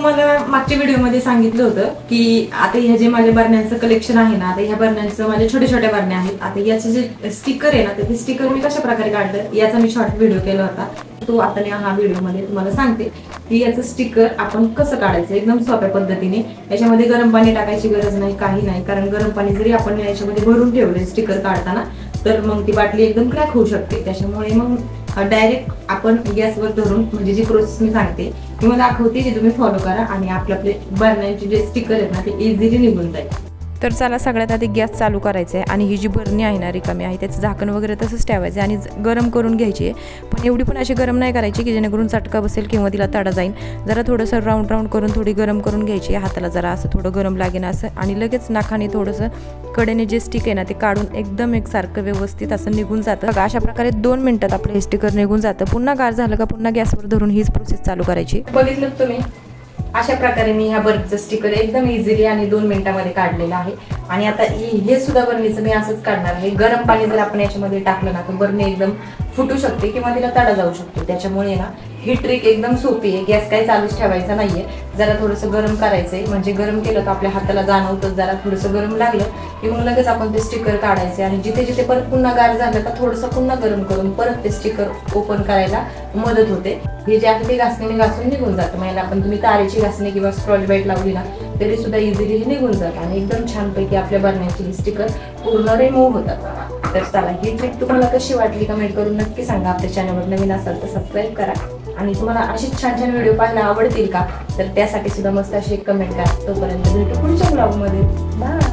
तुम्हाला मागच्या व्हिडिओमध्ये सांगितलं होतं की आता ह्या जे माझ्या बरण्यांचं कलेक्शन आहे ना, आता ह्या बरण्यांचं माझ्या छोट्या छोट्या बरण्या आहेत. आता याचे जे स्टिकर आहे ना, ते स्टिकर मी कशा प्रकारे काढलं याचा मी शॉर्ट व्हिडिओ केला होता. तो आता मी हा व्हिडिओमध्ये तुम्हाला सांगते की याचं स्टिकर आपण कसं काढायचं एकदम सोप्या पद्धतीने. याच्यामध्ये गरम पाणी टाकायची गरज नाही, काही नाही. कारण गरम पाणी जरी आपण याच्यामध्ये भरून ठेवले स्टिकर काढताना तर मग ती बाटली एकदम क्रॅक होऊ शकते. त्याच्यामुळे मग डायरेक्ट आपण गॅसवर धरून म्हणजे जी प्रोसेस मी सांगते ती मला दाखवते, ती तुम्ही फॉलो करा आणि आपले बरण्यांचे जे स्टिकर आहेत ना ते इझिली निघून जाईल. तर चला सगळ्यात आधी गॅस चालू करायचा आहे आणि ही जी बरणी आहे ना रिकामी आहे त्याचं झाकण वगैरे तसंच ठेवायचं आणि गरम करून घ्यायची आहे. पण एवढी पण अशी गरम नाही करायची की जेणेकरून चटका बसेल किंवा तिला तडा जाईल. जरा थोडंसं राऊंड करून थोडी गरम करून घ्यायची आहे. हाताला जरा असं थोडं गरम लागेल असं आणि लगेच नाकाने थोडंसं कडेने जे स्टिक आहे ना ते काढून एकदम एकसारखं व्यवस्थित असं निघून जातं. बघा अशा प्रकारे 2 मिनिटात आपलं हे स्टिकर निघून जातं. पुन्हा गार झालं का पुन्हा गॅसवर धरून हीच प्रोसेस चालू करायची. बघितलं तुम्ही अशा प्रकारे मी ह्या बर्नीचं स्टिकर एकदम इझिली आणि 2 मिनिटांमध्ये काढलेलं आहे. आणि आता हे सुद्धा बर्नीचं मी असंच काढणार आहे. गरम पाणी जर आपण याच्यामध्ये टाकलं ना तर बर्नी एकदम फुटू शकते किंवा तिला तडा जाऊ शकतो. त्याच्यामुळे ना ही ट्रिक एकदम सोपी आहे. गॅस काही चालूच ठेवायचा नाहीये. जरा थोडंसं गरम करायचंय, म्हणजे गरम केलं तर आपल्या हाताला जाणवतं. जरा थोडंसं गरम लागलं की मग लगेच आपण ते स्टिकर काढायचे आणि जिथे जिथे परत पुन्हा गार झालं का थोडंसं पुन्हा गरम करून परत ते स्टिकर ओपन करायला मदत होते. हे जे आहे ते घासणीने घासून निघून जातं. म्हणजे आपण तुम्ही तारेची घासणी किंवा स्क्रॉच बाईट लावली ना तरी सुद्धा इझिली हे निघून जातं आणि एकदम छानपैकी आपल्या बरण्याची स्टिकर पूर्ण रिमूव्ह होतात. तर चला ही ट्रिक तुम्हाला कशी वाटली कमेंट करून नक्की सांगा. आपल्या चॅनलवर नवीन असाल तर सबस्क्राईब करा आणि तुम्हाला अशीच छान छान व्हिडिओ पाहायला आवडतील का तर त्यासाठी सुद्धा मस्त अशी एक कमेंट करा. तोपर्यंत भेटू पुढच्या ब्लॉगमध्ये. बाय.